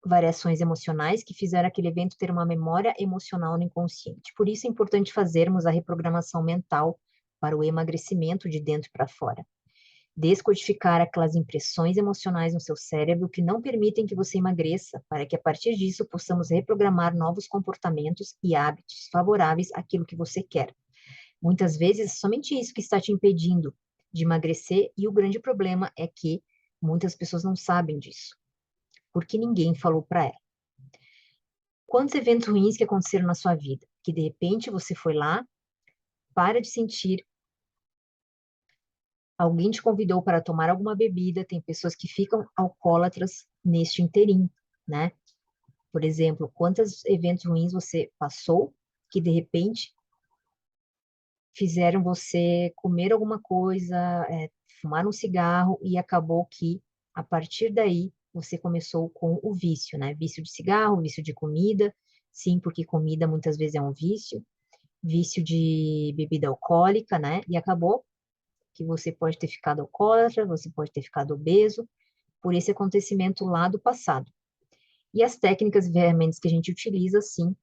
variações emocionais que fizeram aquele evento ter uma memória emocional no inconsciente. Por isso é importante fazermos a reprogramação mental para o emagrecimento de dentro para fora. Descodificar aquelas impressões emocionais no seu cérebro que não permitem que você emagreça, para que a partir disso possamos reprogramar novos comportamentos e hábitos favoráveis àquilo que você quer. Muitas vezes é somente isso que está te impedindo de emagrecer, e o grande problema é que muitas pessoas não sabem disso, porque ninguém falou para ela. Quantos eventos ruins que aconteceram na sua vida, que de repente você foi lá, para de sentir, alguém te convidou para tomar alguma bebida, tem pessoas que ficam alcoólatras neste interim, né? Por exemplo, quantos eventos ruins você passou que de repente fizeram você comer alguma coisa, fumar um cigarro e acabou que, a partir daí, você começou com o vício, né? Vício de cigarro, vício de comida, sim, porque comida muitas vezes é um vício, vício de bebida alcoólica, né? E acabou que você pode ter ficado alcoólatra, você pode ter ficado obeso, por esse acontecimento lá do passado. E as técnicas e ferramentas que a gente utiliza, sim,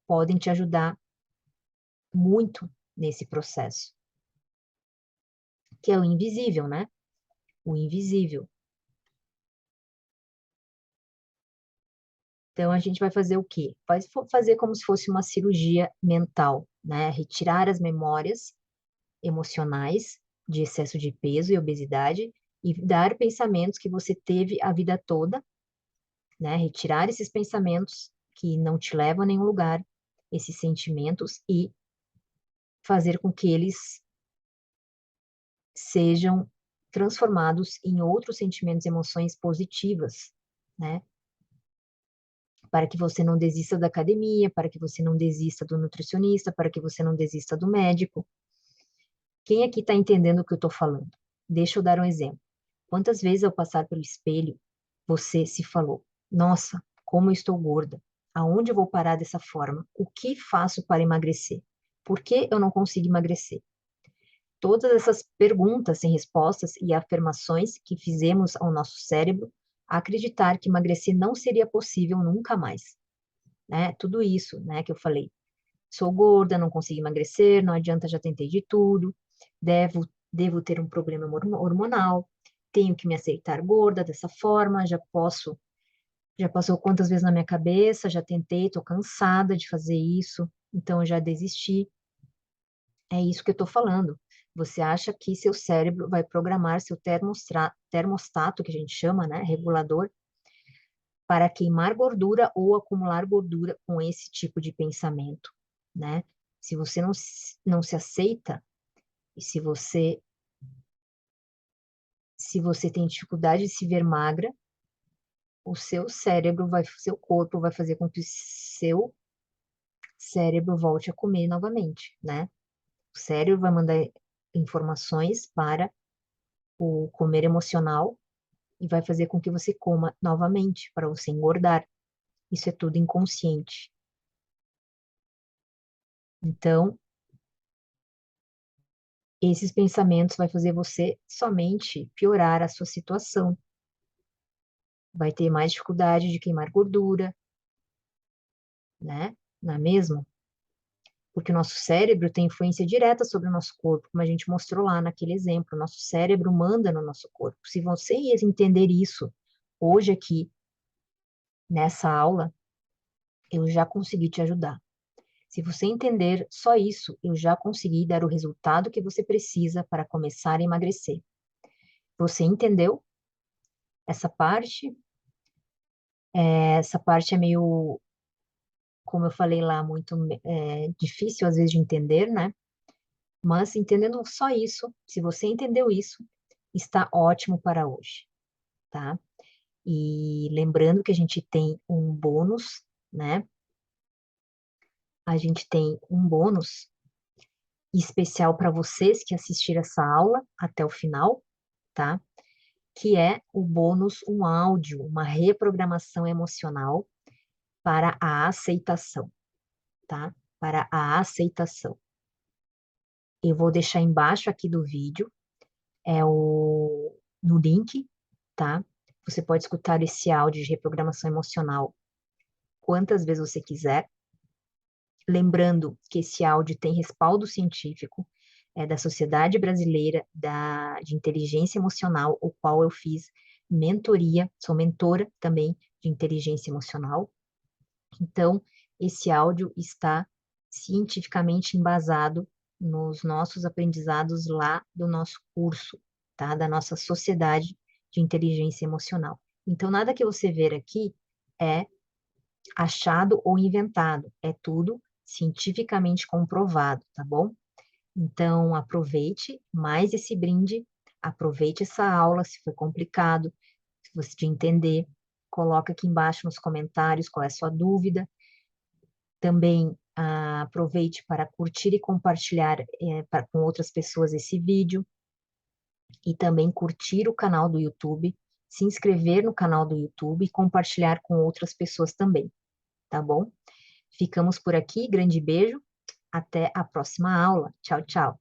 podem te ajudar muito nesse processo, que é o invisível, né? O invisível. Então, a gente vai fazer o quê? Vai fazer como se fosse uma cirurgia mental, né? Retirar as memórias emocionais de excesso de peso e obesidade e dar pensamentos que você teve a vida toda, né? Retirar esses pensamentos que não te levam a nenhum lugar, esses sentimentos e fazer com que eles sejam transformados em outros sentimentos e emoções positivas, né? Para que você não desista da academia, para que você não desista do nutricionista, para que você não desista do médico. Quem aqui está entendendo o que eu estou falando? Deixa eu dar um exemplo. Quantas vezes ao passar pelo espelho, você se falou, nossa, como eu estou gorda, aonde eu vou parar dessa forma? O que faço para emagrecer? Por que eu não consigo emagrecer? Todas essas perguntas sem respostas e afirmações que fizemos ao nosso cérebro acreditar que emagrecer não seria possível nunca mais, né? Tudo isso, né, que eu falei. Sou gorda, não consigo emagrecer, não adianta, já tentei de tudo, devo ter um problema hormonal, tenho que me aceitar gorda dessa forma, já passou quantas vezes na minha cabeça, já tentei, tô cansada de fazer isso, então eu já desisti. É isso que eu tô falando. Você acha que seu cérebro vai programar seu termostato, que a gente chama, né, regulador, para queimar gordura ou acumular gordura com esse tipo de pensamento, né? Se você não se aceita e se você tem dificuldade de se ver magra, seu corpo vai fazer com que o seu cérebro volte a comer novamente, né? O cérebro vai mandar informações para o comer emocional e vai fazer com que você coma novamente para você engordar. Isso é tudo inconsciente. Então, esses pensamentos vai fazer você somente piorar a sua situação. Vai ter mais dificuldade de queimar gordura, né? Não é mesmo? Porque o nosso cérebro tem influência direta sobre o nosso corpo, como a gente mostrou lá naquele exemplo. O nosso cérebro manda no nosso corpo. Se você entender isso hoje aqui, nessa aula, eu já consegui te ajudar. Se você entender só isso, eu já consegui dar o resultado que você precisa para começar a emagrecer. Você entendeu essa parte? Essa parte é meio, como eu falei lá, muito difícil às vezes de entender, né? Mas entendendo só isso, se você entendeu isso, está ótimo para hoje, tá? E lembrando que a gente tem um bônus, né? A gente tem um bônus especial para vocês que assistiram essa aula até o final, tá? Que é o bônus, um áudio, uma reprogramação emocional para a aceitação, tá? Para a aceitação. Eu vou deixar embaixo aqui do vídeo, no link, tá? Você pode escutar esse áudio de reprogramação emocional quantas vezes você quiser. Lembrando que esse áudio tem respaldo científico, da Sociedade Brasileira de Inteligência Emocional, o qual eu fiz mentoria, sou mentora também de inteligência emocional. Então, esse áudio está cientificamente embasado nos nossos aprendizados lá do nosso curso, tá? Da nossa Sociedade de Inteligência Emocional. Então, nada que você ver aqui é achado ou inventado, é tudo cientificamente comprovado, tá bom? Então, aproveite mais esse brinde, aproveite essa aula, se for complicado, se você de entender, coloca aqui embaixo nos comentários qual é a sua dúvida. Também aproveite para curtir e compartilhar com outras pessoas esse vídeo. E também curtir o canal do YouTube, se inscrever no canal do YouTube e compartilhar com outras pessoas também, tá bom? Ficamos por aqui, grande beijo, até a próxima aula. Tchau, tchau.